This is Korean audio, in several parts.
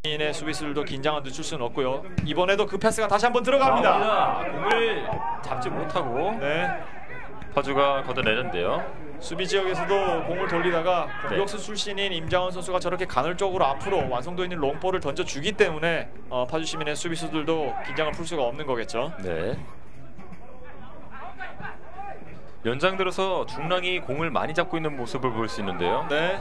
의 수비수들도 긴장을 늦출 수는 없고요. 이번에도 그 패스가 다시 한번 들어갑니다. 공을 잡지 못하고 네. 파주가 걷어내는데요. 수비 지역에서도 공을 돌리다가 공격수 출신인 임장원 선수가 저렇게 간헐적으로 앞으로 완성도 있는 롱볼을 던져주기 때문에 파주 시민의 수비수들도 긴장을 풀 수가 없는 거겠죠. 네. 연장 들어서 중랑이 공을 많이 잡고 있는 모습을 볼 수 있는데요. 네.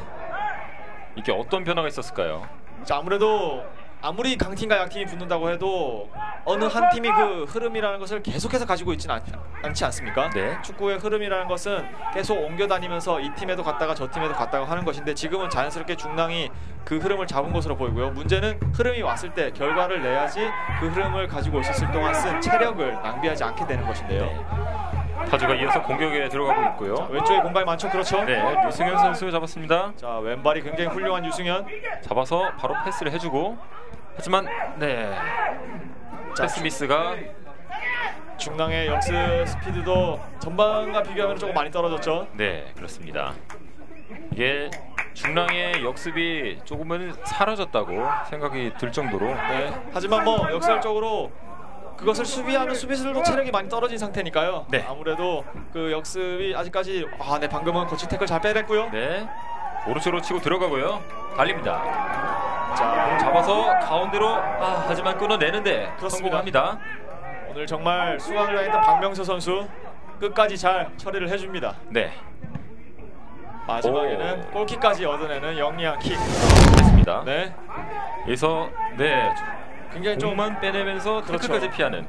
이게 어떤 변화가 있었을까요? 자, 아무래도 아무리 강팀과 약팀이 붙는다고 해도 어느 한 팀이 그 흐름이라는 것을 계속해서 가지고 있지는 않지 않습니까? 네. 축구의 흐름이라는 것은 계속 옮겨다니면서 이 팀에도 갔다가 저 팀에도 갔다가 하는 것인데 지금은 자연스럽게 중랑이 그 흐름을 잡은 것으로 보이고요. 문제는 흐름이 왔을 때 결과를 내야지 그 흐름을 가지고 있었을 동안 쓴 체력을 낭비하지 않게 되는 것인데요. 네. 파주가 이어서 공격에 들어가고 있고요. 자, 왼쪽에 공간이 많죠? 그렇죠? 네, 유승현 선수 잡았습니다. 자, 왼발이 굉장히 훌륭한 유승현. 잡아서 바로 패스를 해주고, 하지만 네, 자, 패스 미스가 중랑의 역습 스피드도 전반과 비교하면 조금 많이 떨어졌죠? 네, 그렇습니다. 이게 중랑의 역습이 조금은 사라졌다고 생각이 들 정도로. 네. 하지만 뭐 역설적으로 그것을 수비하는 수비수들도 체력이 많이 떨어진 상태니까요. 네. 아무래도 그 역습이 아직까지 네, 방금은 거친 태클 잘 빼냈고요. 네, 오른쪽으로 치고 들어가고요. 달립니다. 자, 공 잡아서 가운데로 하지만 끊어내는데 그렇습니다. 성공합니다. 오늘 정말 수강을 당했던 박명서 선수 끝까지 잘 처리를 해줍니다. 네, 마지막에는 골킥까지 얻어내는 영리한 킥. 됐습니다. 네. 여기서 네, 굉장히 좀 공만 빼내면서 그렇죠. 태클까지 피하는,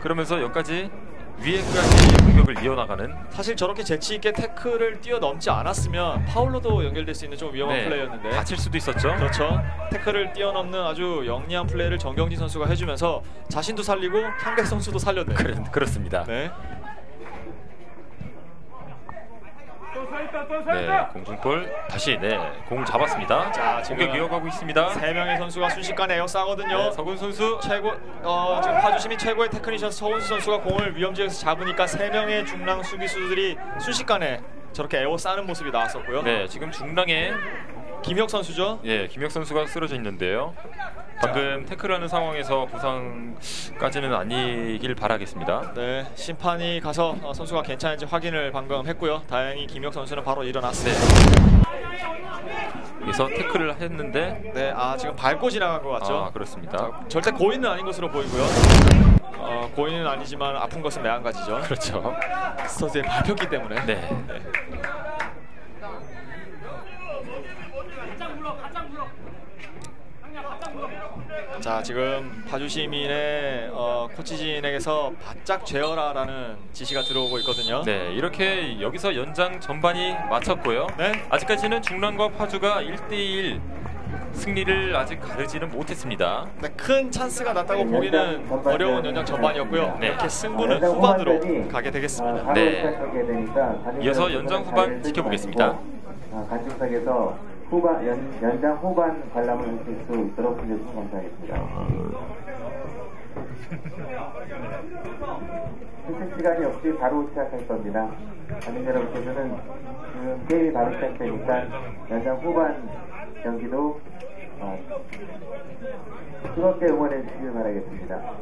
그러면서 여기까지 위에까지 공격을 이어나가는. 사실 저렇게 재치 있게 태클을 뛰어넘지 않았으면 파울로도 연결될 수 있는 좀 위험한 네, 플레이였는데 다칠 수도 있었죠. 그렇죠. 태클을 뛰어넘는 아주 영리한 플레이를 정경진 선수가 해주면서 자신도 살리고 상대 선수도 살렸네요. 그렇습니다. 네. 네, 공중볼 다시 공을 잡았습니다. 자, 지금 공격 이어가고 있습니다. 세 명의 선수가 순식간에 에어싸거든요. 네, 서군 선수 최고 지금 파주시민 최고의 테크니션 서훈수 선수가 공을 위험 지역에서 잡으니까 세 명의 중랑 수비수들이 순식간에 저렇게 에어싸는 모습이 나왔었고요. 네, 지금 중랑에 김혁 선수죠. 김혁 선수가 쓰러져 있는데요. 방금 태클하는 상황에서 부상까지는 아니길 바라겠습니다. 네, 심판이 가서 선수가 괜찮은지 확인을 방금 했고요. 다행히 김혁 선수는 바로 일어났습니다. 여기서 태클을 했는데 네, 지금 밟고 지나간 것 같죠. 그렇습니다. 자, 절대 고의는 아닌 것으로 보이고요. 고의는 아니지만 아픈 것은 매한가지죠. 그렇죠. 스터즈에 밟혔기 때문에. 네. 자, 지금 파주시민의 코치진에게서 바짝 죄어라라는 지시가 들어오고 있거든요. 네, 이렇게 여기서 연장 전반이 마쳤고요. 네. 아직까지는 중랑과 파주가 1대1 승리를 아직 가르지는 못했습니다. 네, 큰 찬스가 났다고 보기는 어려운 연장 전반이었고요. 네. 이렇게 승부는 후반으로 가게 되겠습니다. 네. 이어서 연장 후반 지켜보겠습니다. 관중석에서 연장 후반 관람을 하실 수 있도록 해주시면 감사하겠습니다. 휴식 시간이 없이 바로 시작할 겁니다. 관중 여러분께서는 지금 게임이 바로 시작되니까 연장 후반 경기도 뜨겁게 응원해 주시길 바라겠습니다.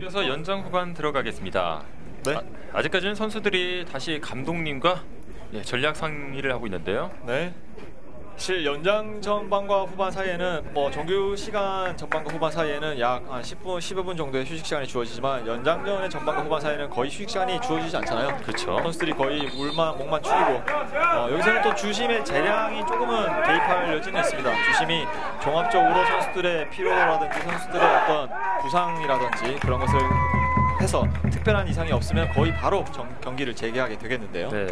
이어서 연장 후반 들어가겠습니다. 네. 아직까지는 선수들이 다시 감독님과 전략 상의를 하고 있는데요. 네. 사실 연장 전반과 후반 사이에는 뭐 정규 시간 전반과 후반 사이에는 약 한 10분, 15분 정도의 휴식 시간이 주어지지만 연장전의 전반과 후반 사이에는 거의 휴식 시간이 주어지지 않잖아요. 그렇죠. 선수들이 거의 목만 축이고 여기서는 또 주심의 재량이 조금은 개입할 여지는 있습니다. 주심이 종합적으로 선수들의 피로라든지 선수들의 어떤 부상이라든지 그런 것을 해서 특별한 이상이 없으면 거의 바로 경기를 재개하게 되겠는데요. 네.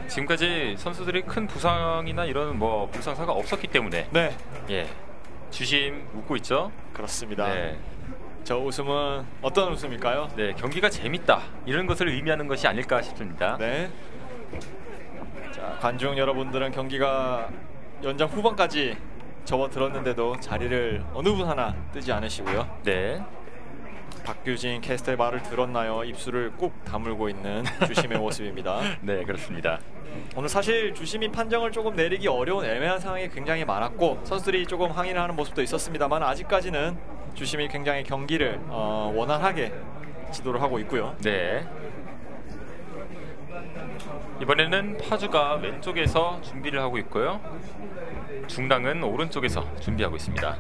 지금까지 선수들이 큰 부상이나 이런 뭐 불상사가 없었기 때문에 네, 예, 주심 웃고 있죠. 그렇습니다. 네. 저 웃음은 어떤 웃음일까요? 네, 경기가 재밌다 이런 것을 의미하는 것이 아닐까 싶습니다. 네. 자, 관중 여러분들은 경기가 연장 후반까지 접어들었는데도 자리를 어느 분 하나 뜨지 않으시고요. 네. 박규진 캐스터의 말을 들었나요? 입술을 꾹 다물고 있는 주심의 모습입니다. 네, 그렇습니다. 오늘 사실 주심이 판정을 조금 내리기 어려운 애매한 상황이 굉장히 많았고 선수들이 조금 항의를 하는 모습도 있었습니다만 아직까지는 주심이 굉장히 경기를 원활하게 지도를 하고 있고요. 네. 이번에는 파주가 왼쪽에서 준비를 하고 있고요. 중랑은 오른쪽에서 준비하고 있습니다.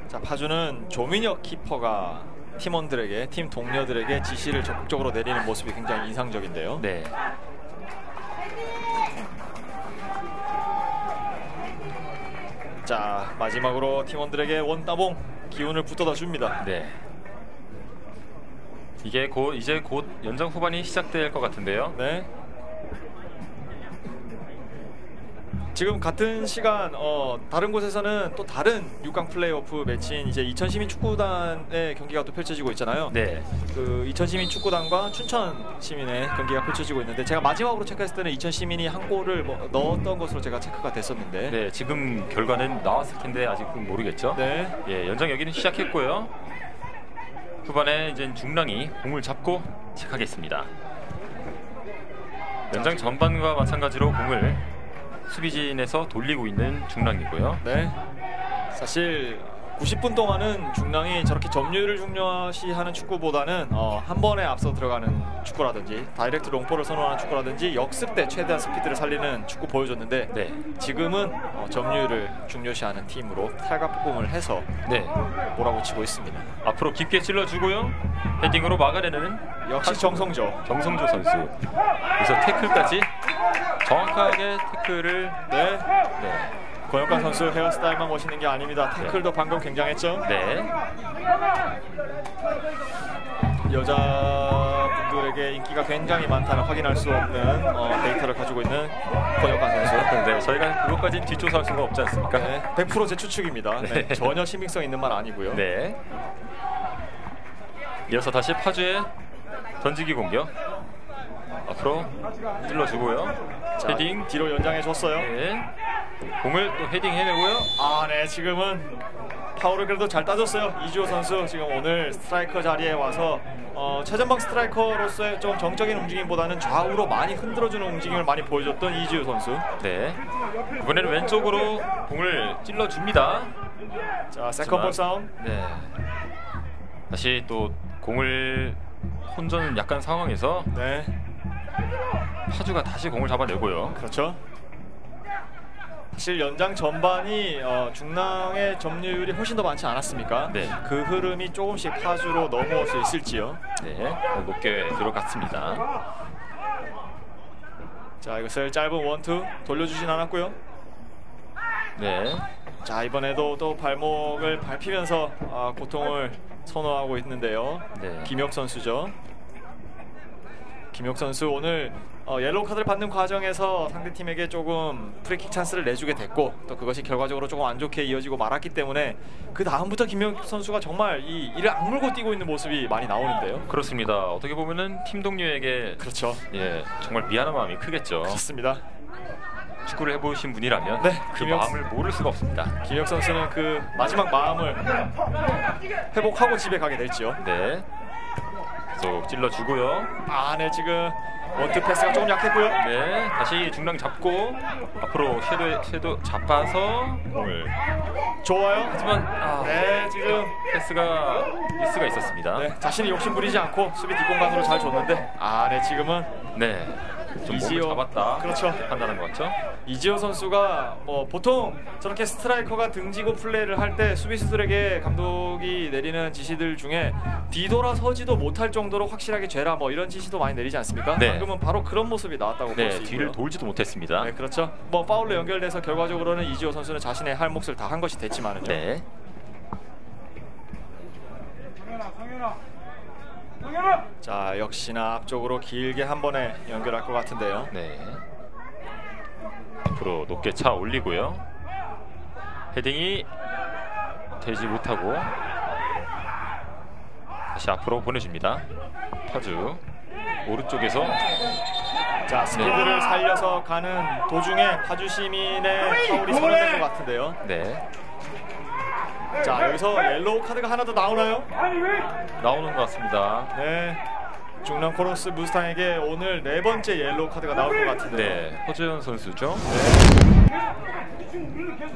자, 파주는 조민혁 키퍼가 팀원들에게, 팀 동료들에게 지시를 적극적으로 내리는 모습이 굉장히 인상적인데요. 네. 자, 마지막으로 팀원들에게 원따봉 기운을 붙어다 줍니다. 네. 이게 이제 곧 연장 후반이 시작될 것 같은데요. 네. 지금 같은 시간 다른 곳에서는 또 다른 6강 플레이오프 매치인 이제 이천시민 축구단의 경기가 또 펼쳐지고 있잖아요. 네. 그 이천시민 축구단과 춘천 시민의 경기가 펼쳐지고 있는데 제가 마지막으로 체크했을 때는 이천시민이 한 골을 넣었던 것으로 제가 체크가 됐었는데. 네, 지금 결과는 나왔을 텐데 아직은 모르겠죠. 네. 예, 연장 여기는 시작했고요. 후반에 이제 중랑이 공을 잡고 시작하겠습니다. 연장 전반과 마찬가지로 공을 수비진에서 돌리고 있는 중랑이고요. 네. 사실 90분 동안은 중랑이 저렇게 점유율을 중요시하는 축구보다는 한 번에 앞서 들어가는 축구라든지 다이렉트 롱볼을 선호하는 축구라든지 역습 때 최대한 스피드를 살리는 축구 보여줬는데 네. 지금은 점유율을 중요시하는 팀으로 탈각공을 해서 네. 몰아붙이고 있습니다. 앞으로 깊게 찔러주고요. 헤딩으로 막아내는 역시 정성조 선수. 그래서 태클까지 정확하게 태클을 네. 네. 권혁관 선수 헤어스타일만 멋있는 게 아닙니다. 태클도 방금 굉장했죠. 네. 여자분들에게 인기가 굉장히 많다는 확인할 수 없는 데이터를 가지고 있는 권혁관 선수. 네, 저희가 그것까지는 뒷조사할 수가 없지 않습니까? 네, 100% 제 추측입니다. 네, 네. 전혀 신빙성 있는 말 아니고요. 네. 이어서 다시 파주의 던지기 공격. 앞으로 찔러주고요. 자, 헤딩. 뒤로 연장해 줬어요. 네. 공을 또 헤딩 해내고요. 아, 네, 지금은 파울을 그래도 잘 따졌어요. 이주호 선수 지금 오늘 스트라이커 자리에 와서 최전방 스트라이커로서의 좀 정적인 움직임보다는 좌우로 많이 흔들어주는 움직임을 많이 보여줬던 이주호 선수. 네. 이번에는 왼쪽으로 공을 찔러줍니다. 자, 세컨볼 싸움. 네. 다시 또 공을 혼전 약간 상황에서 네, 파주가 다시 공을 잡아내고요. 그렇죠. 사실 연장 전반이 중랑의 점유율이 훨씬 더 많지 않았습니까? 네. 그 흐름이 조금씩 파주로 넘어올 수 있을지요. 네. 높게 들어갔습니다. 자, 이것을 짧은 원투 돌려주진 않았고요. 네. 자, 이번에도 또 발목을 밟히면서 고통을 선호하고 있는데요. 네. 김혁 선수죠. 김혁 선수 오늘 옐로우 카드를 받는 과정에서 상대팀에게 조금 프리킥 찬스를 내주게 됐고 또 그것이 결과적으로 조금 안 좋게 이어지고 말았기 때문에 그 다음부터 김혁 선수가 정말 이를 악물고 뛰고 있는 모습이 많이 나오는데요. 그렇습니다. 어떻게 보면은 팀 동료에게 그렇죠. 예, 정말 미안한 마음이 크겠죠. 그렇습니다. 축구를 해보신 분이라면 네, 그 김혁- 마음을 모를 수가 없습니다. 김혁 선수는 그 마지막 마음을 회복하고 집에 가게 됐죠. 네. 계속 찔러주고요. 아, 네, 지금 원투 패스가 조금 약했고요. 네. 다시 중랑 잡고 앞으로 섀도우 잡아서 공을. 좋아요. 하지만 네, 지금 패스가 미스가 있었습니다. 네, 자신이 욕심 부리지 않고 수비 뒷공간으로 잘 줬는데 네, 지금은 네. 좀 몸을 이지호. 잡았다. 그렇죠. 판단한 것 같죠? 이지호 선수가 보통 저렇게 스트라이커가 등지고 플레이를 할 때 수비수들에게 감독이 내리는 지시들 중에 뒤돌아서지도 못할 정도로 확실하게 죄라 이런 지시도 많이 내리지 않습니까? 네. 방금은 바로 그런 모습이 나왔다고 볼 네. 수 있고요. 뒤를 돌지도 못했습니다. 네, 그렇죠. 파울로 연결돼서 결과적으로는 이지호 선수는 자신의 할 몫을 다 한 것이 됐지만은요. 네. 자, 역시나 앞쪽으로 길게 한 번에 연결할 것 같은데요. 네. 앞으로 높게 차 올리고요. 헤딩이 되지 못하고 다시 앞으로 보내줍니다. 파주 오른쪽에서 자, 스피드를 살려서 가는 도중에 파주 시민의 파울이 선언된 것 같은데요. 네, 자, 여기서 옐로우 카드가 하나 더 나오나요? 나오는 것 같습니다. 네, 중랑 코러스 무스탕에게 오늘 4번째 옐로우 카드가 나올 것 같은데요. 네, 허재현 선수죠.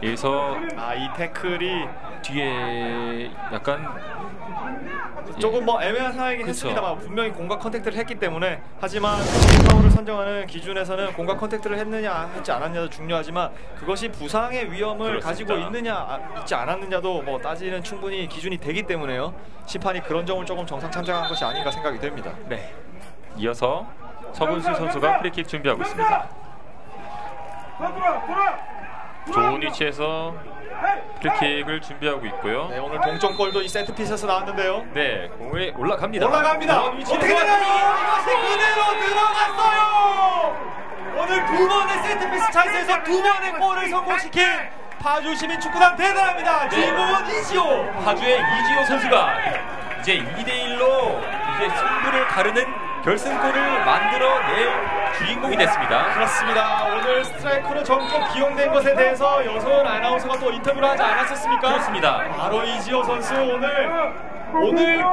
여기서 아, 이 태클이 뒤에 약간 조금 뭐 애매한 상황이긴 그쵸. 했습니다만 분명히 공각 컨택트를 했기 때문에, 하지만 파울을 선정하는 기준에서는 공각 컨택트를 했느냐 했지 않았냐도 중요하지만 그것이 부상의 위험을 그렇습니다. 가지고 있느냐 있지 않았느냐도 뭐 따지는 충분히 기준이 되기 때문에요. 심판이 그런 점을 조금 정상 참작한 것이 아닌가 생각이 됩니다. 네. 이어서 서문수 선수가 프리킥 준비하고 있습니다. 좋은 위치에서 프리킥을 준비하고 있고요. 네, 오늘 동점골도 이 세트피스에서 나왔는데요. 네, 공에 올라갑니다. 올라갑니다. 어떻게 되나요? 이것이 그대로 들어갔어요. 오늘 2번의 세트피스 찬스에서 2번의 골을 성공시킨 파주 시민 축구단 대단합니다. 주인공은 이지호. 파주의 이지호 선수가 이제 2대1로 이제 승부를 가르는 결승골을 만들어낼 주인공이 됐습니다. 그렇습니다. 오늘 스트라이커로 전격 기용된 것에 대해서 여소연 아나운서가 또 인터뷰를 하지 않았었습니까? 그렇습니다. 바로 이지호 선수 오늘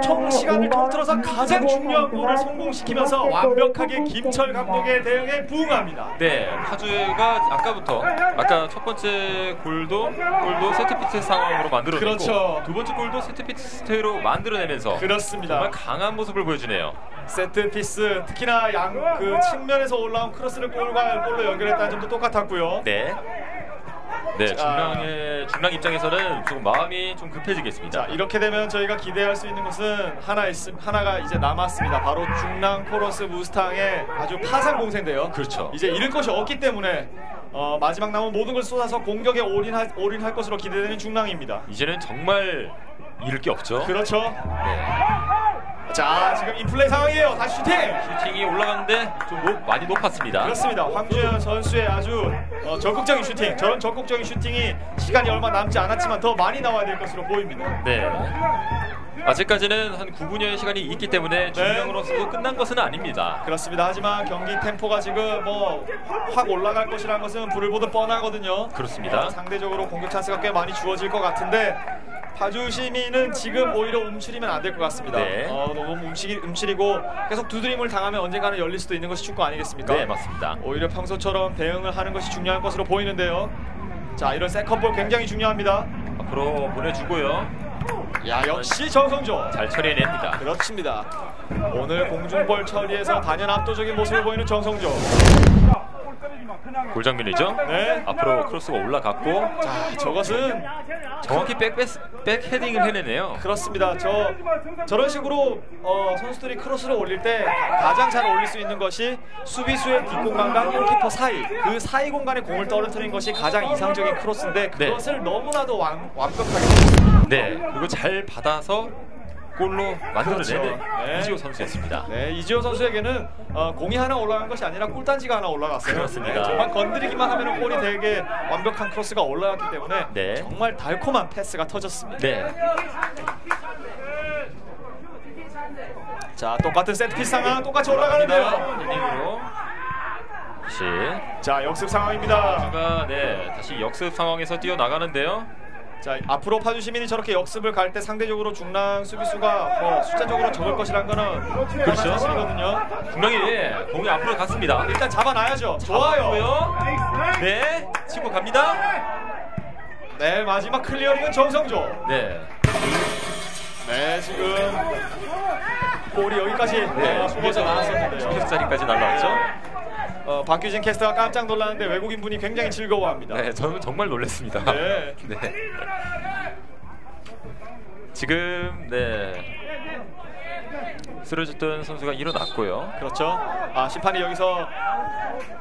총 시간을 통틀어서 가장 중요한 골을 성공시키면서 완벽하게 김철 감독의 대응에 부응합니다. 네, 파주가 아까 첫 번째 골도 세트피스 상황으로 만들어내고 그렇죠. 두 번째 골도 세트피스로 만들어내면서 그렇습니다. 정말 강한 모습을 보여주네요. 세트피스, 특히나 그 측면에서 올라온 크로스를 골로 연결했다는 점도 똑같았고요. 네. 네, 중랑 입장에서는 조금 마음이 좀 급해지겠습니다. 자, 이렇게 되면 저희가 기대할 수 있는 것은 하나가 이제 남았습니다. 바로 중랑 코러스 무스탕의 아주 파상 공세인데요. 그렇죠. 이제 잃을 것이 없기 때문에 마지막 남은 모든 걸 쏟아서 공격에 올인할 것으로 기대되는 중랑입니다. 이제는 정말 잃을 게 없죠. 그렇죠. 네. 자, 지금 인플레이 상황이에요. 다시 슈팅! 슈팅이 올라가는데 좀 많이 높았습니다. 그렇습니다. 황주현 선수의 아주 적극적인 슈팅. 저런 적극적인 슈팅이 시간이 얼마 남지 않았지만 더 많이 나와야 될 것으로 보입니다. 네. 아직까지는 한 9분여의 시간이 있기 때문에 중량으로서도 끝난 것은 아닙니다. 그렇습니다. 하지만 경기 템포가 지금 뭐 확 올라갈 것이라는 것은 불을 보듯 뻔하거든요. 그렇습니다. 상대적으로 공격 찬스가 꽤 많이 주어질 것 같은데 파주 시민은 지금 오히려 움츠리면 안 될 것 같습니다. 네. 너무 움츠리고 계속 두드림을 당하면 언젠가는 열릴 수도 있는 것이 축구 아니겠습니까? 네, 맞습니다. 오히려 평소처럼 대응을 하는 것이 중요한 것으로 보이는데요. 자, 이런 세컨볼 굉장히 중요합니다. 앞으로 보내주고요. 야, 역시 정성조. 잘 처리해냅니다. 그렇습니다. 오늘 공중볼 처리에서 단연 압도적인 모습을 보이는 정성조. 골 장면이죠? 네. 앞으로 크로스가 올라갔고 자, 저것은 정확히 백 헤딩을 해내네요. 그렇습니다. 저런 식으로 선수들이 크로스를 올릴 때 가장 잘 올릴 수 있는 것이 수비수의 뒷공간과 골키퍼 사이, 그 사이 공간에 공을 떨어뜨리는 것이 가장 이상적인 크로스인데 그것을 너무나도 완벽하게 네, 그리고 잘 받아서 골로 만들어내는 그렇죠. 네. 이지호 선수였습니다. 네, 이지호 선수에게는 공이 하나 올라간 것이 아니라 꿀단지가 하나 올라갔어요. 그렇습니다. 네, 정말 건드리기만 하면 골이 되게 완벽한 크로스가 올라갔기 때문에 네. 정말 달콤한 패스가 터졌습니다. 네, 자, 똑같은 세트피스 상황 똑같이 올라가는데요. 헤딩으로 다시 자, 역습 상황입니다. 다시 역습 상황에서 뛰어나가는데요. 자, 앞으로 파주 시민이 저렇게 역습을 갈 때 상대적으로 중랑 수비수가 숫자적으로 적을 것이란 거는 그렇죠. 사실이거든요. 중랑이 공이 앞으로 갔습니다. 일단 잡아놔야죠. 좋아요. 네, 치고 갑니다. 네, 마지막 클리어링은 정성조. 네, 네, 지금 볼이 여기까지 숨어져 나왔었는데요. 중계수 자리까지 날라왔죠. 박규진 캐스터가 깜짝 놀랐는데 외국인 분이 굉장히 즐거워합니다. 네, 저는 정말 놀랐습니다. 네. 네. 지금 쓰러졌던 선수가 일어났고요. 그렇죠. 심판이 여기서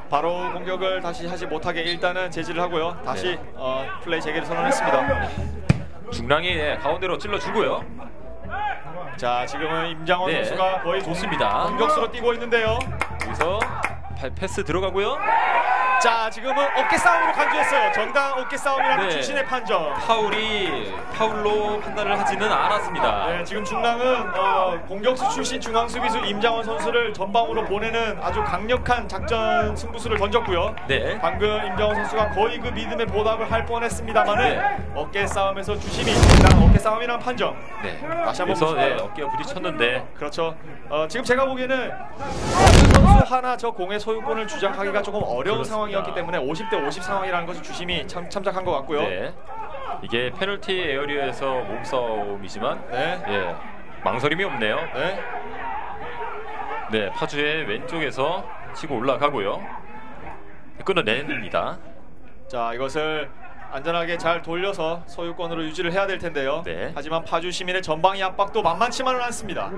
바로 공격을 다시 하지 못하게 일단은 제지를 하고요. 다시 플레이 재개를 선언했습니다. 중랑이 가운데로 찔러주고요. 자, 지금은 임장원 네. 선수가 거의 좋습니다. 공격수로 뛰고 있는데요. 여기서 패스 들어가고요. 자, 지금은 어깨 싸움으로 간주했어요. 정당 어깨 싸움이라는 네. 주신의 판정. 파울로 판단을 하지는 않았습니다. 네, 지금 중랑은 공격수 출신 중앙 수비수 임장원 선수를 전방으로 보내는 아주 강력한 작전 승부수를 던졌고요. 네. 방금 임장원 선수가 거의 그 믿음의 보답을 할 뻔했습니다만은 네. 어깨 싸움에서 주심이 정당 어깨 싸움이라는 판정. 네. 다시 한번 그래서 보실까요? 어깨가 부딪혔는데 그렇죠. 지금 제가 보기에는 어느 선수 하나 저 공의 소유권을 주장하기가 조금 어려운 그렇습니다. 상황이었기 때문에 50대 50 상황이라는 것을 주심이 참작한 것 같고요. 네. 이게 페널티 에어리어에서 몸싸움이지만 네. 예, 망설임이 없네요. 네. 네, 파주의 왼쪽에서 치고 올라가고요. 끊어냅니다. 자, 이것을 안전하게 잘 돌려서 소유권으로 유지를 해야 될 텐데요. 네. 하지만 파주 시민의 전방위 압박도 만만치만은 않습니다.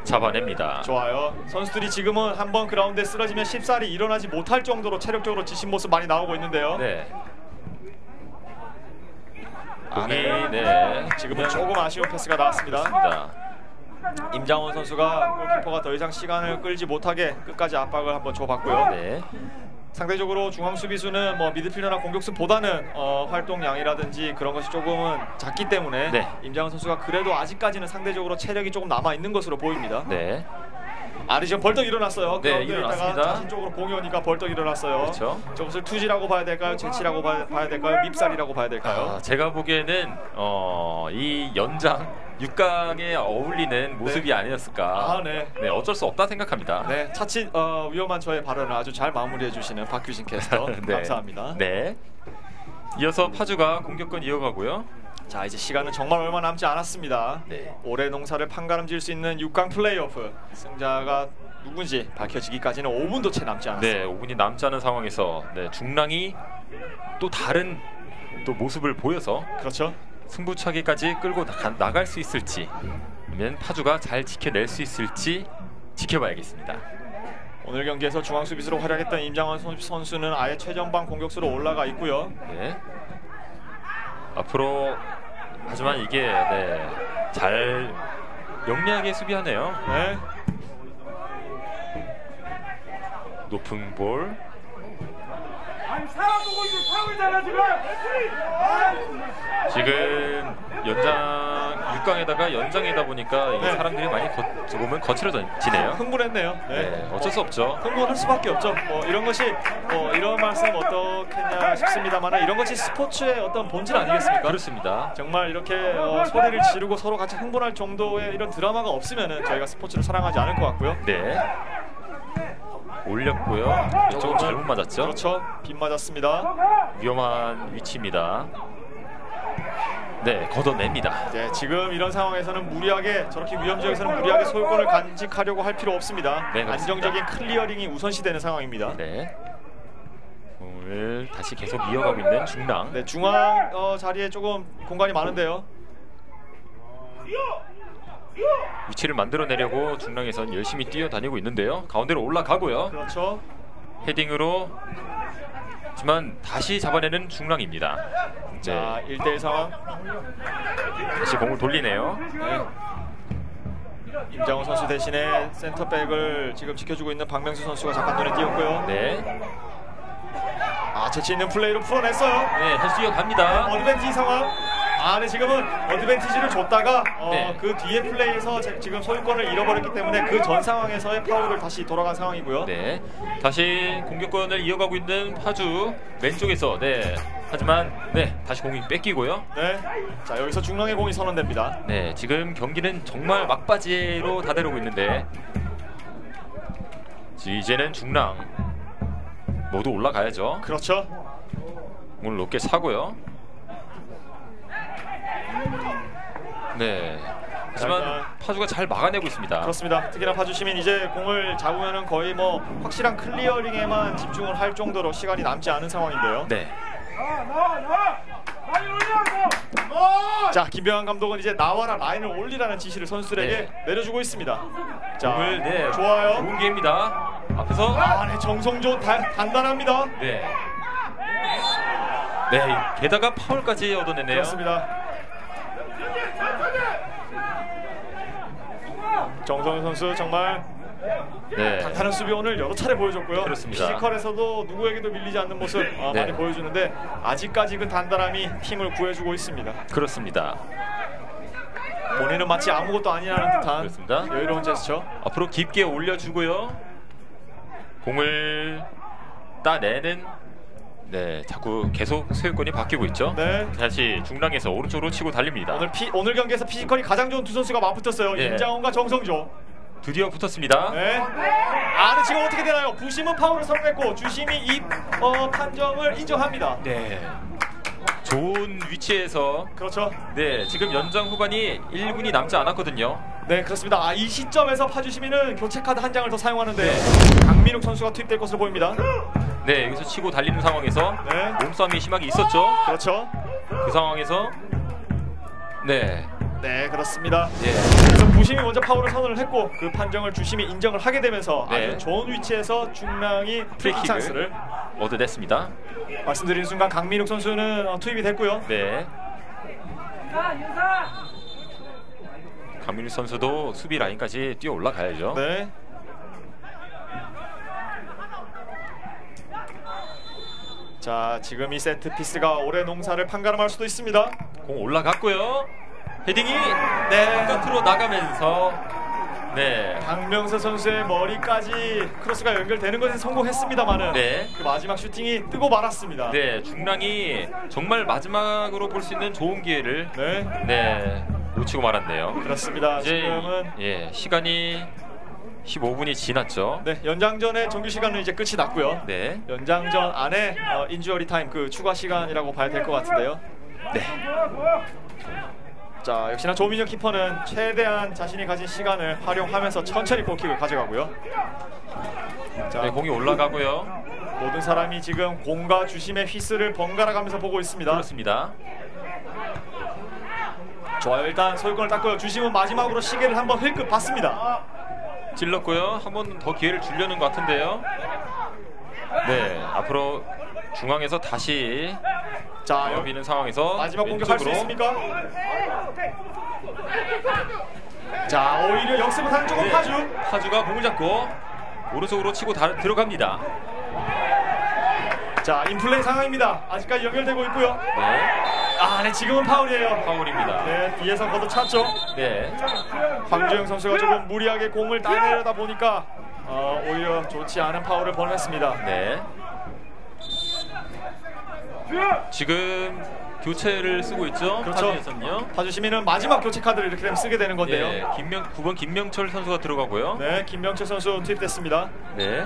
잡아냅니다. 좋아요. 선수들이 지금은 한번 그라운드에 쓰러지면 쉽사리 일어나지 못할 정도로 체력적으로 지친 모습 많이 나오고 있는데요. 네. 공이 네. 지금은 조금 아쉬운 패스가 나왔습니다. 그렇습니다. 임장원 선수가 골키퍼가 더 이상 시간을 끌지 못하게 끝까지 압박을 한번 줘봤고요. 네. 상대적으로 중앙 수비수는 뭐 미드필더나 공격수보다는 활동량이라든지 그런 것이 조금은 작기 때문에 네. 임장원 선수가 그래도 아직까지는 상대적으로 체력이 조금 남아 있는 것으로 보입니다. 네. 아리 지금 벌떡 일어났어요. 네, 그런데 일어났습니다. 이따가 자신 쪽으로 공이 오니까 벌떡 일어났어요. 그렇죠. 저것을 투지라고 봐야 될까요? 재치라고 봐야 될까요? 밉살이라고 봐야 될까요? 제가 보기에는 이 연장 6강에 어울리는 모습이 아니었을까. 네. 네, 어쩔 수 없다 생각합니다. 네, 차칫 위험한 저의 발언을 아주 잘 마무리해 주시는 박규진 캐스터 네. 감사합니다. 네. 이어서 파주가 공격권 이어가고요. 자, 이제 시간은 정말 얼마 남지 않았습니다. 네. 올해 농사를 판가름질 수 있는 6강 플레이오프 승자가 누군지 밝혀지기까지는 5분도 채 남지 않았습니다. 네, 5분이 남지 않은 상황에서 중랑이 또 다른 또 모습을 보여서 그렇죠. 승부차기까지 끌고 나갈 수 있을지, 아니면 파주가 잘 지켜낼 수 있을지 지켜봐야겠습니다. 오늘 경기에서 중앙 수비수로 활약했던 임장원 선수는 아예 최전방 공격수로 올라가 있고요. 네. 앞으로 하지만 이게 잘 영리하게 수비하네요. 네. 높은 볼. 지금 연장 6강에다가 연장이다 보니까 이게 네. 사람들이 많이 조금은 거칠어지네요. 흥분했네요. 네, 어쩔 수 없죠. 흥분할 수밖에 없죠. 이런 것이 이런 말씀 어떻겠냐 싶습니다만 이런 것이 스포츠의 어떤 본질 아니겠습니까? 그렇습니다. 정말 이렇게 소리를 지르고 서로 같이 흥분할 정도의 이런 드라마가 없으면은 저희가 스포츠를 사랑하지 않을 것 같고요. 네. 올렸고요. 조금 잘못 맞았죠. 그렇죠. 빗 맞았습니다. 위험한 위치입니다. 네, 걷어냅니다. 네, 지금 이런 상황에서는 무리하게 저렇게 위험 지역에서는 무리하게 소유권을 간직하려고 할 필요 없습니다. 네, 그렇습니다. 안정적인 클리어링이 우선시되는 상황입니다. 네. 오늘 다시 계속 이어가고 있는 중랑. 네, 중앙 자리에 조금 공간이 많은데요. 위치를 만들어내려고 중랑에선 열심히 뛰어다니고 있는데요. 가운데로 올라가고요. 그렇죠. 헤딩으로 하지만 다시 잡아내는 중랑입니다. 자, 1대1 상황. 다시 공을 돌리네요. 네. 임장훈 선수 대신에 센터백을 지금 지켜주고 있는 박명수 선수가 잠깐 눈에 띄었고요. 네. 재치 있는 플레이로 풀어냈어요. 네, 다시 이어갑니다. 어드밴티지 상황. 네, 지금은 어드밴티지를 줬다가 네. 그 뒤에 플레이에서 지금 소유권을 잃어버렸기 때문에 그 전 상황에서의 파울을 다시 돌아간 상황이고요. 네, 다시 공격권을 이어가고 있는 파주 왼쪽에서 하지만 다시 공이 뺏기고요. 네, 자 여기서 중랑의 공이 선언됩니다. 네, 지금 경기는 정말 막바지로 다다르고 있는데 이제는 중랑 모두 올라가야죠. 그렇죠. 공을 높게 차고요. 네. 하지만 파주가 잘 막아내고 있습니다. 그렇습니다. 특히나 파주 시민 이제 공을 잡으면은 거의 확실한 클리어링에만 집중을 할 정도로 시간이 남지 않은 상황인데요. 네. 자, 김병환 감독은 이제 나와라 라인을 올리라는 지시를 선수들에게 내려주고 있습니다. 자, 공을 좋아요. 좋은 기회입니다. 앞에서 네, 정성조 단단합니다. 네. 게다가 파울까지 얻어내네요. 그렇습니다. 정성윤 선수 정말 네. 단단한 수비 오늘 여러 차례 보여줬고요. 그렇습니다. 피지컬에서도 누구에게도 밀리지 않는 모습 네. 많이 보여주는데 아직까지 그 단단함이 팀을 구해주고 있습니다. 그렇습니다. 본인은 마치 아무것도 아니라는 듯한 그렇습니다. 여유로운 제스처. 앞으로 깊게 올려주고요. 공을 따내는 네, 자꾸 계속 소유권이 바뀌고 있죠. 네. 다시 중랑에서 오른쪽으로 치고 달립니다. 오늘 경기에서 피지컬이 가장 좋은 두 선수가 맞붙었어요. 네. 임장원과 정성조. 드디어 붙었습니다. 네. 근데 지금 어떻게 되나요? 부심은 파울을 선언했고 주심이 이 판정을 인정합니다. 네. 좋은 위치에서 그렇죠. 네, 지금 연장 후반이 1분이 남지 않았거든요. 네, 그렇습니다. 이 시점에서 파주시민은 교체 카드 한 장을 더 사용하는데 네. 강민욱 선수가 투입될 것으로 보입니다. 네, 여기서 치고 달리는 상황에서 네. 몸싸움이 심하게 있었죠. 그렇죠. 그 상황에서 네, 네, 그렇습니다. 예. 그래서 부심이 먼저 파울을 선언을 했고 그 판정을 주심이 인정을 하게 되면서 네. 아주 좋은 위치에서 중랑이 프리킥 프리킥을 찬스를 얻어냈습니다. 말씀드린 순간 강민욱 선수는 투입이 됐고요. 네. 강민우 선수도 수비 라인까지 뛰어 올라가야죠. 네. 자, 지금 이 세트 피스가 올해 농사를 판가름할 수도 있습니다. 공 올라갔고요. 헤딩이 네. 끝으로 나가면서 네. 박명서 선수의 머리까지 크로스가 연결되는 것에 성공했습니다만은 네. 그 마지막 슈팅이 뜨고 말았습니다. 네, 중랑이 정말 마지막으로 볼 수 있는 좋은 기회를 네. 네, 놓치고 말았네요. 그렇습니다. 이제 지금은 예, 시간이 15분이 지났죠. 네, 연장전의 정규 시간은 이제 끝이 났고요. 네. 연장전 안에 인주어리 타임 그 추가 시간이라고 봐야 될 것 같은데요. 네. 자, 역시나 조민혁 키퍼는 최대한 자신이 가진 시간을 활용하면서 천천히 골킥을 가져가고요. 자, 네, 공이 올라가고요. 모든 사람이 지금 공과 주심의 휘슬을 번갈아 가면서 보고 있습니다. 그렇습니다. 좋아요. 일단 소유권을 땄고요. 주심은 마지막으로 시계를 한번 힐끗 봤습니다. 찔렀고요. 한 번 더 기회를 주려는 것 같은데요. 네, 앞으로 중앙에서 다시 자, 비는 상황에서 마지막 공격할 수 왼쪽으로. 있습니까? 자, 오히려 역습을 하는 쪽은 네, 파주. 파주가 공을 잡고 오른쪽으로 치고 들어갑니다. 자, 인플레이 상황입니다. 아직까지 연결되고 있고요. 네, 네, 지금은 파울이에요. 파울입니다. 네, 뒤에서 걷어찼죠. 네, 황주영 선수가 조금 무리하게 공을 따내려다 보니까 오히려 좋지 않은 파울을 보냈습니다. 네. 지금 교체를 쓰고 있죠. 그렇죠. 파주에서는요. 파주 시민은 마지막 교체 카드를 이렇게 되면 쓰게 되는 건데요. 네, 9번 김명철 선수가 들어가고요. 네, 김명철 선수 투입됐습니다. 네.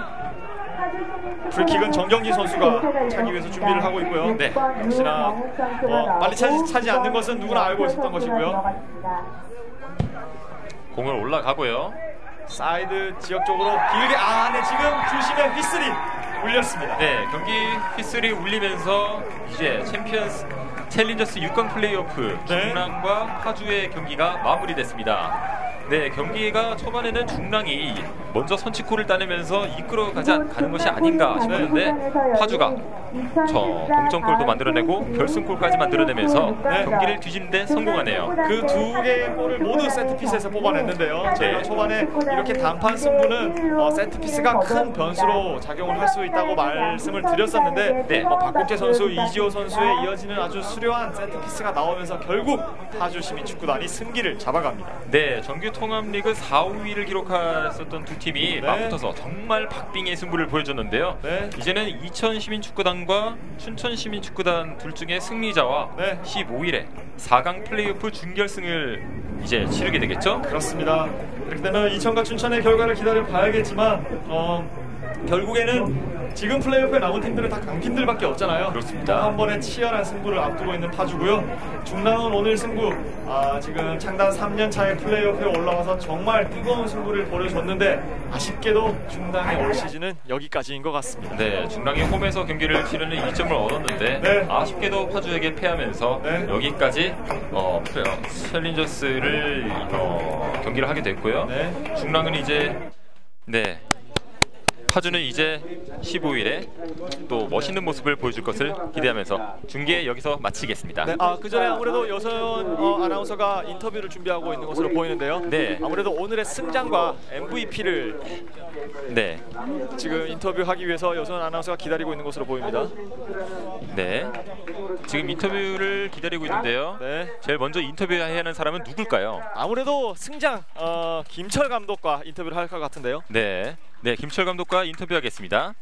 프리킥은 정경진 선수가 차기 위해서 준비를 하고 있고요. 네. 역시나 빨리 차지 않는 것은 누구나 알고 있었던 것이고요. 공을 올라가고요. 사이드 지역 쪽으로 길게 네, 지금 주심의 휘슬이 울렸습니다. 네, 경기 휘슬이 울리면서 이제 챌린저스 6강 플레이오프 네. 중랑과 파주의 경기가 마무리됐습니다. 네, 경기가 초반에는 중랑이 먼저 선취골을 따내면서 가는 것이 아닌가 싶었는데 파주가 동점골도 만들어내고 결승골까지 만들어내면서 네. 경기를 뒤집는 데 성공하네요. 그 두 개의 골을 모두 세트피스에서 뽑아냈는데요. 저희가 초반에 이렇게 단판 승부는 세트피스가 큰 변수로 작용을 할 수 있다고 말씀을 드렸었는데 네. 박국재 선수, 이지호 선수에 이어지는 아주 수려한 세트피스가 나오면서 결국 파주 시민축구단이 승기를 잡아갑니다. 네, 정규 통합리그 4, 5위를 기록했었던 두 팀이 네. 맞붙어서 정말 박빙의 승부를 보여줬는데요. 네. 이제는 이천시민축구단과 춘천시민축구단 둘 중에 승리자와 네. 15일에 4강 플레이오프 준결승을 이제 치르게 되겠죠? 그렇습니다. 이렇게 되면 이천과 춘천의 결과를 기다려 봐야겠지만 결국에는 지금 플레이오프에 남은 팀들은 다 강팀들밖에 없잖아요. 그렇습니다. 한 번에 치열한 승부를 앞두고 있는 파주고요. 중랑은 오늘 승부 지금 창단 3년 차의 플레이오프에 올라와서 정말 뜨거운 승부를 벌여줬는데 아쉽게도 중랑의 올 시즌은 여기까지인 것 같습니다. 네, 중랑이 홈에서 경기를 치르는 2점을 얻었는데 네. 아쉽게도 파주에게 패하면서 네. 여기까지 챌린저스를 경기를 하게 됐고요. 네. 중랑은 이제 파주는 이제 15일에 또 멋있는 모습을 보여줄 것을 기대하면서 중계 여기서 마치겠습니다. 네, 그 전에 아무래도 여선 아나운서가 인터뷰를 준비하고 있는 것으로 보이는데요. 네. 아무래도 오늘의 승장과 MVP를 네. 지금 인터뷰하기 위해서 여선 아나운서가 기다리고 있는 것으로 보입니다. 네. 지금 인터뷰를 기다리고 있는데요. 네. 제일 먼저 인터뷰해야 하는 사람은 누굴까요? 아무래도 승장 김철 감독과 인터뷰를 할 것 같은데요. 네. 네, 김철 감독과 인터뷰하겠습니다.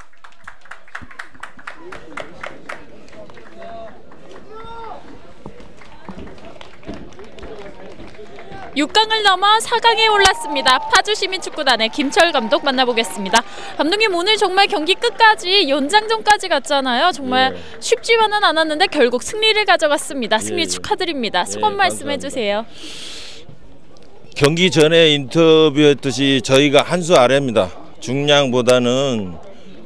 6강을 넘어 4강에 올랐습니다. 파주시민축구단의 김철 감독 만나보겠습니다. 감독님, 오늘 정말 경기 끝까지 연장전까지 갔잖아요. 정말 쉽지만은 않았는데 결국 승리를 가져갔습니다. 승리 축하드립니다. 소감 말씀해 주세요. 경기 전에 인터뷰했듯이 저희가 한 수 아래입니다. 중량보다는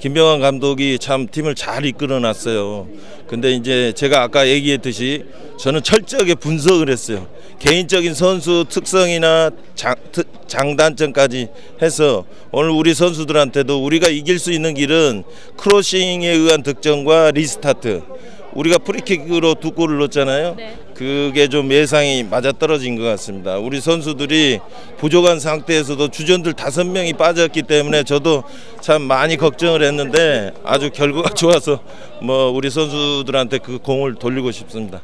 김병환 감독이 참 팀을 잘 이끌어 놨어요. 근데 이제 제가 아까 얘기했듯이 저는 철저하게 분석을 했어요. 개인적인 선수 특성이나 장단점까지 해서 오늘 우리 선수들한테도 우리가 이길 수 있는 길은 크로싱에 의한 득점과 리스타트. 우리가 프리킥으로 2골을 넣었잖아요. 네. 그게 좀 예상이 맞아떨어진 것 같습니다. 우리 선수들이 부족한 상태에서도 주전들 5명이 빠졌기 때문에 저도 참 많이 걱정을 했는데 아주 결과가 좋아서 우리 선수들한테 그 공을 돌리고 싶습니다.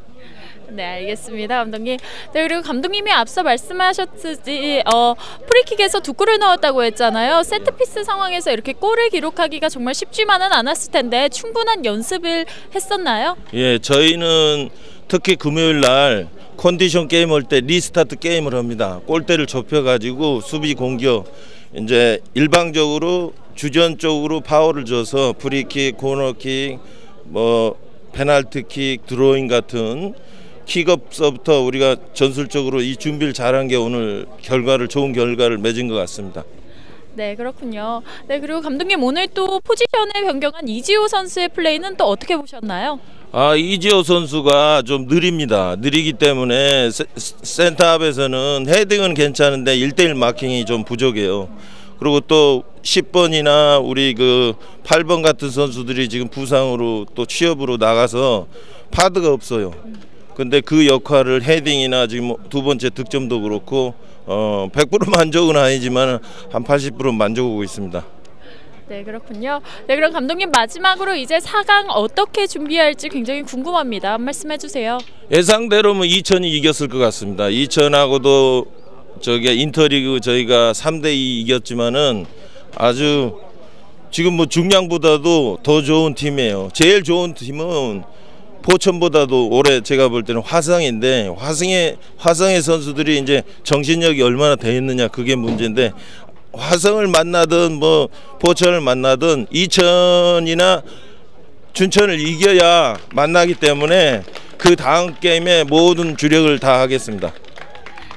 네, 알겠습니다, 감독님. 네, 그리고 감독님이 앞서 말씀하셨듯이 프리킥에서 2골을 넣었다고 했잖아요. 세트피스 상황에서 이렇게 골을 기록하기가 정말 쉽지만은 않았을 텐데 충분한 연습을 했었나요? 예, 저희는 특히 금요일 날 컨디션 게임 할 때 리스타트 게임을 합니다. 골대를 좁혀가지고 수비 공격 이제 일방적으로 주전 쪽으로 파워를 줘서 프리킥, 코너킥, 페널티킥, 드로잉 같은 킥업서부터 우리가 전술적으로 이 준비를 잘한 게 오늘 좋은 결과를 맺은 것 같습니다. 네, 그렇군요. 네, 그리고 감독님, 오늘 또 포지션을 변경한 이지호 선수의 플레이는 또 어떻게 보셨나요? 이지호 선수가 좀 느립니다. 느리기 때문에 센터업에서는 헤딩은 괜찮은데 1대1 마킹이 좀 부족해요. 그리고 또 10번이나 우리 8번 같은 선수들이 지금 부상으로 또 취업으로 나가서 파드가 없어요. 근데 그 역할을 헤딩이나 지금 2번째 득점도 그렇고 100% 만족은 아니지만 한 80% 만족하고 있습니다. 네, 그렇군요. 네, 그럼 감독님, 마지막으로 이제 4강 어떻게 준비할지 굉장히 궁금합니다. 한 말씀 해주세요. 예상대로면 이천이 이겼을 것 같습니다. 이천하고도 인터리그 저희가 3대2 이겼지만은 아주 지금 중량보다도 더 좋은 팀이에요. 제일 좋은 팀은 포천보다도 올해 제가 볼 때는 화성인데 화성의 선수들이 이제 정신력이 얼마나 돼 있느냐 그게 문제인데 화성을 만나든 포천을 만나든 이천이나 춘천을 이겨야 만나기 때문에 그 다음 게임에 모든 주력을 다 하겠습니다.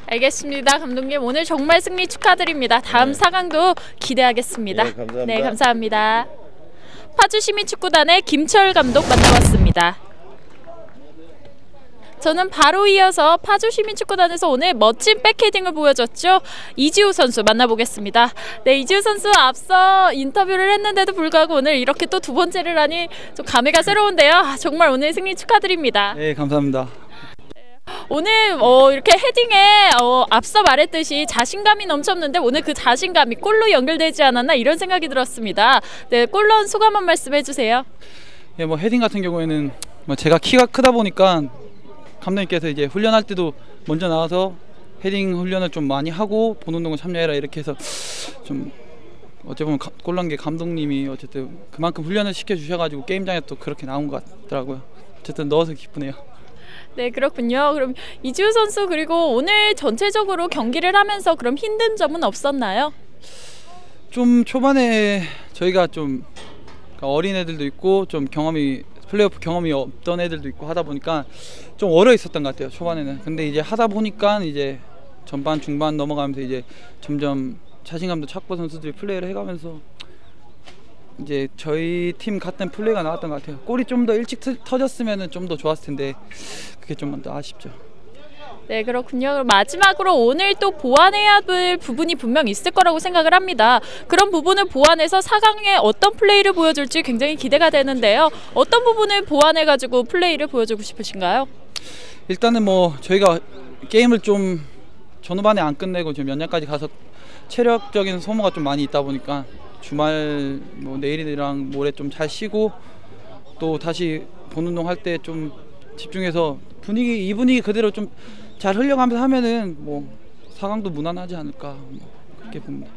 알겠습니다, 감독님. 오늘 정말 승리 축하드립니다. 다음 4강도 기대하겠습니다. 네, 감사합니다. 네, 감사합니다. 파주시민축구단의 김철 감독 만나봤습니다. 저는 바로 이어서 파주시민축구단에서 오늘 멋진 백헤딩을 보여줬죠. 이지우 선수 만나보겠습니다. 네, 이지우 선수 앞서 인터뷰를 했는데도 불구하고 오늘 이렇게 또 2번째를 하니 좀 감회가 새로운데요. 정말 오늘 승리 축하드립니다. 네, 감사합니다. 오늘 이렇게 헤딩에 앞서 말했듯이 자신감이 넘쳤는데 오늘 그 자신감이 골로 연결되지 않았나 이런 생각이 들었습니다. 네, 골 넣은 소감 한 말씀 해주세요. 예, 헤딩 같은 경우에는 제가 키가 크다 보니까 감독님께서 이제 훈련할 때도 먼저 나와서 헤딩 훈련을 좀 많이 하고 본 운동을 참여해라 이렇게 해서 좀 어찌 보면 골 넣은 게 감독님이 어쨌든 그만큼 훈련을 시켜주셔가지고 게임장에 또 그렇게 나온 것 같더라고요. 어쨌든 넣어서 기쁘네요. 네, 그렇군요. 그럼 이지우 선수, 그리고 오늘 전체적으로 경기를 하면서 그럼 힘든 점은 없었나요? 좀 초반에 저희가 좀 어린 애들도 있고 좀 플레이오프 경험이 없던 애들도 있고 하다 보니까 좀 얼어 있었던 것 같아요, 초반에는. 근데 이제 하다 보니까 이제 전반 중반 넘어가면서 이제 점점 자신감도 찾고 선수들이 플레이를 해가면서 이제 저희 팀 같은 플레이가 나왔던 것 같아요. 골이 좀 더 일찍 터졌으면 좀 더 좋았을 텐데 그게 좀 더 아쉽죠. 네, 그렇군요. 그럼 마지막으로 오늘 또 보완해야 될 부분이 분명 있을 거라고 생각을 합니다. 그런 부분을 보완해서 4강에 어떤 플레이를 보여줄지 굉장히 기대가 되는데요. 어떤 부분을 보완해가지고 플레이를 보여주고 싶으신가요? 일단은 뭐 저희가 게임을 좀 전후반에 안 끝내고 지금 연장까지 가서 체력적인 소모가 좀 많이 있다 보니까 주말 뭐 내일이랑 모레 좀 잘 쉬고 또 다시 본 운동 할 때 좀 집중해서 이 분위기 그대로 좀 잘 흘려가면서 하면은 뭐 4강도 무난하지 않을까 뭐 그렇게 봅니다.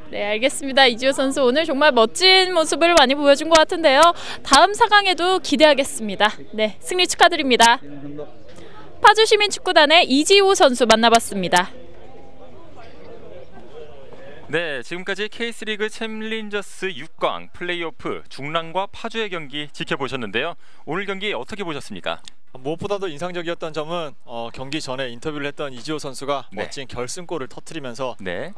네, 알겠습니다. 이지호 선수 오늘 정말 멋진 모습을 많이 보여준 것 같은데요. 다음 4강에도 기대하겠습니다. 네, 승리 축하드립니다. 파주시민축구단의 이지호 선수 만나봤습니다. 네, 지금까지 K3리그 챌린저스 6강 플레이오프 중랑과 파주의 경기 지켜보셨는데요. 오늘 경기 어떻게 보셨습니까? 무엇보다도 인상적이었던 점은 경기 전에 인터뷰를 했던 이지호 선수가 네. 멋진 결승골을 터뜨리면서 네.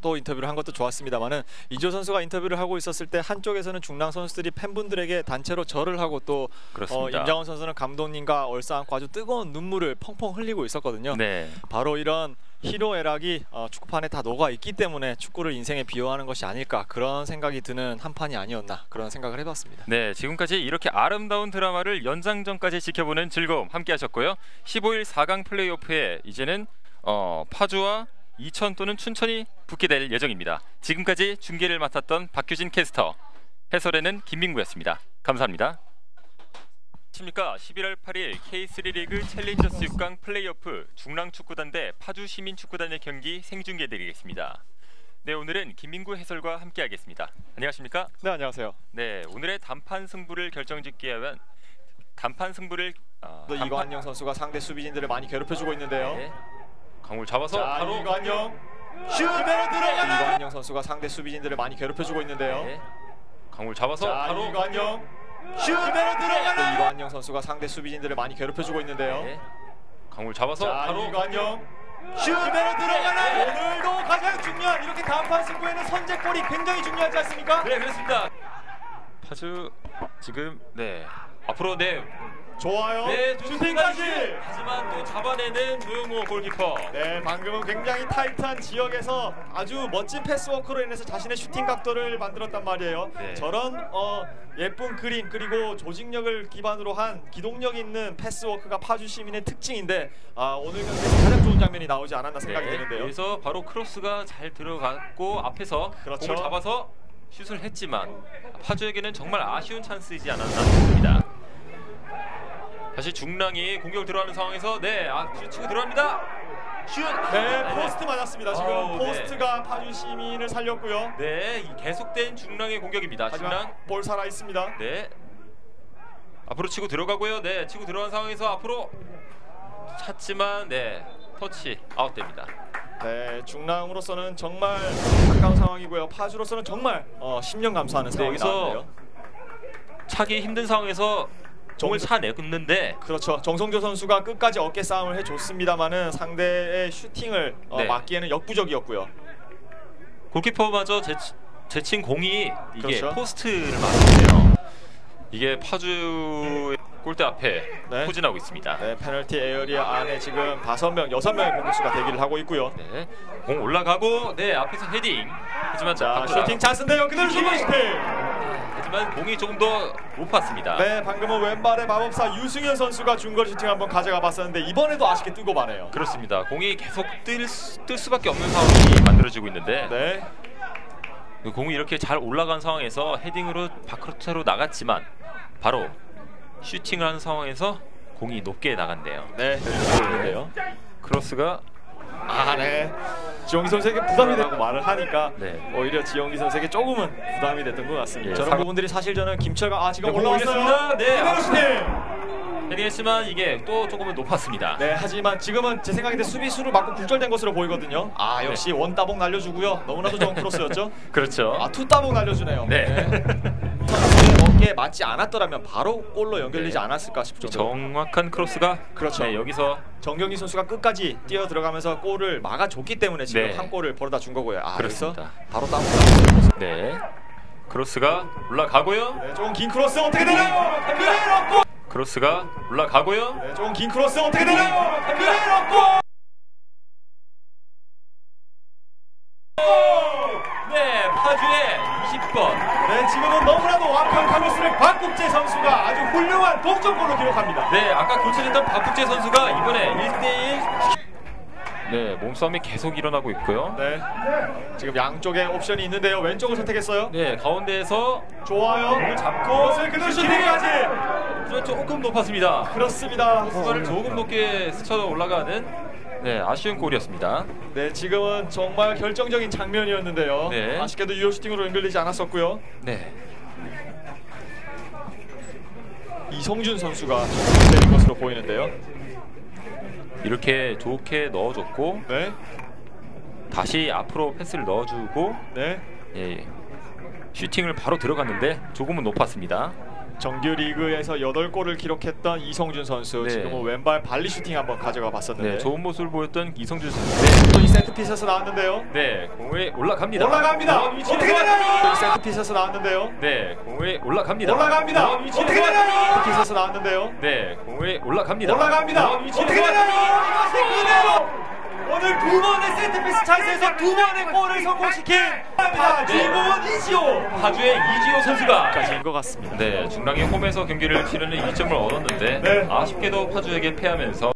또 인터뷰를 한 것도 좋았습니다만은 이지호 선수가 인터뷰를 하고 있었을 때 한쪽에서는 중랑 선수들이 팬분들에게 단체로 절을 하고 또 그렇습니다. 임장원 선수는 감독님과 얼싸안고 아주 뜨거운 눈물을 펑펑 흘리고 있었거든요. 네. 바로 이런 희로애락이 축구판에 다 녹아 있기 때문에 축구를 인생에 비유하는 것이 아닐까 그런 생각이 드는 한 판이 아니었나 그런 생각을 해봤습니다. 네, 지금까지 이렇게 아름다운 드라마를 연장전까지 지켜보는 즐거움 함께 하셨고요. 15일 4강 플레이오프에 이제는 파주와 이천 또는 춘천이 붙게 될 예정입니다. 지금까지 중계를 맡았던 박규진 캐스터, 해설에는 김민구였습니다. 감사합니다. 안녕하십니까. 11월 8일 K3 리그 챌린저스 6강 플레이오프 중랑축구단 대 파주시민축구단의 경기 생중계드리겠습니다. 네, 오늘은 김민구 해설과 함께하겠습니다. 안녕하십니까? 네, 안녕하세요. 네, 오늘의 단판 승부를 결정짓기 위한 단판 승부를 이관영 선수가 상대 수비진들을 많이 괴롭혀주고 있는데요. 네, 강물 잡아서 자, 바로 이관영 슛 그대로 들어가나요? 이관영 선수가 상대 수비진들을 많이 괴롭혀주고 있는데요. 네, 강물 잡아서 자, 바로 이관영 슛 그대로 들어가나요? 이관영 선수가 상대 수비진들을 많이 괴롭혀주고 있는데요. 네, 강물 잡아서 자, 바로 이관영 슛 그대로 들어가나요? 오늘도 가장 중요한 이렇게 단판 승부에는 선제골이 굉장히 중요하지 않습니까? 네, 그렇습니다. 파주 지금 앞으로 좋아요. 네, 슈팅까지. 하지만 또 잡아내는 조용호 골키퍼. 네, 방금은 굉장히 타이트한 지역에서 아주 멋진 패스워크로 인해서 자신의 슈팅 각도를 만들었단 말이에요. 네. 저런 예쁜 그림 그리고 조직력을 기반으로 한 기동력 있는 패스워크가 파주 시민의 특징인데 오늘 경기에서 가장 좋은 장면이 나오지 않았나 생각이 드는데요. 여기서 바로 크로스가 잘 들어갔고 앞에서 그렇죠. 공을 잡아서 슛을 했지만 파주에게는 정말 아쉬운 찬스이지 않았나 싶습니다. 다시 중랑이 공격 들어가는 상황에서 슛 치고 들어갑니다. 슛! 네, 포스트 맞았습니다. 지금 네. 포스트가 파주 시민을 살렸고요. 네, 이 계속된 중랑의 공격입니다. 하지만 중랑. 볼 살아 있습니다. 네. 앞으로 치고 들어가고요. 네, 치고 들어간 상황에서 앞으로 찼지만 터치 아웃됩니다. 네, 중랑으로서는 정말 가까운 상황이고요. 파주로서는 정말 10년 감수하는 상황이 여기서 나왔네요. 차기 힘든 상황에서 공을 차내는데 그렇죠. 정성조 선수가 끝까지 어깨 싸움을 해줬습니다만은 상대의 슈팅을 막기에는 역부족이었고요. 골키퍼마저 제친 공이 이게 그렇죠. 포스트를 맞았네요. 이게 파주의 골대 앞에 포진하고 있습니다. 네, 페널티 에어리아 안에 지금 5명, 6명의 공격수가 대기를 하고 있고요. 네, 공 올라가고 앞에서 헤딩. 하지만 자, 슈팅 찬스인데요. 그대로 슈팅! 하지만 공이 조금 더 높았습니다. 네, 방금은 왼발의 마법사 유승현 선수가 중거리 슈팅 한번 가져가 봤었는데 이번에도 아쉽게 뜨고 마네요. 그렇습니다. 공이 계속 뜰 수밖에 없는 상황이 만들어지고 있는데 공이 이렇게 잘 올라간 상황에서 헤딩으로 바크로트로 나갔지만 바로 슈팅을 하는 상황에서 공이 높게 나간대요. 네, 그런데요. 크로스가 네. 지영기 선수에게 부담이 되고 말을 하니까 오히려 지영기 선수에게 조금은 부담이 됐던 것 같습니다. 저런 부분들이 사실 저는 김철가 지금 올라왔어요. 헤딩했지만 이게 또 조금은 높았습니다. 네, 하지만 지금은 제 생각인데 수비수를 맞고 굴절된 것으로 보이거든요. 역시 원따봉 날려주고요. 너무나도 좋은 크로스였죠. 그렇죠. 투따봉 날려주네요. 어깨에 맞지 않았더라면 바로 골로 연결되지 않았을까 싶죠. 정확한 크로스가 여기서 정경희 선수가 끝까지 뛰어 들어가면서 골을 막아줬기 때문에 지금 한 골을 벌어다 준 거고요. 그렇습니다. 바로 따봉. 크로스가 올라가고요. 조금 긴 크로스 어떻게 되나요? 크로스가 올라가고요. 네, 조금 긴 크로스 어떻게 되나요? 밀어넣고. 네, 파주의 20번. 네, 지금은 너무나도 완벽한 모습을 박국재 선수가 아주 훌륭한 동점골로 기록합니다. 네, 아까 교체됐던 박국재 선수가 이번에 1대1 네, 몸싸움이 계속 일어나고 있고요. 네, 지금 양쪽에 옵션이 있는데요. 왼쪽을 선택했어요. 네, 가운데에서 좋아요. 공을 잡고 그대로 슈팅까지. 조금 높았습니다. 그렇습니다. 수발을 조금 높게 스쳐 올라가는 네, 아쉬운 골이었습니다. 네, 지금은 정말 결정적인 장면이었는데요. 네. 아쉽게도 유효 슈팅으로 연결되지 않았었고요. 네. 이성준 선수가 때린 것으로 보이는데요. 이렇게 좋게 넣어줬고 네, 다시 앞으로 패스를 넣어주고 네. 예, 슈팅을 바로 들어갔는데 조금은 높았습니다. 정규 리그에서 8골을 기록했던 이성준 선수. 네. 지금은 왼발 발리 슈팅 한번 가져가 봤었는데. 네, 좋은 모습을 보였던 이성준 선수. 네, 또 이 세트 피스에서 나왔는데요. 네, 공에 올라갑니다. 올라갑니다. 어떻게 되나요? 이 세트 피스에서 나왔는데요. 네, 공에 올라갑니다. 올라갑니다. 어떻게 되나요? 피스에서 나왔는데요. 네, 공에 올라갑니다. 올라갑니다. 어떻게 되나요? 이것이 그대로. 오늘 두 번의 세트피스 찬스에서 두 번의 골을 성공시킨 파주의 이지호. 파주의 이지호 선수가 까지인 것 같습니다. 네, 중랑의 홈에서 경기를 치르는 2점을 얻었는데 네. 아쉽게도 파주에게 패하면서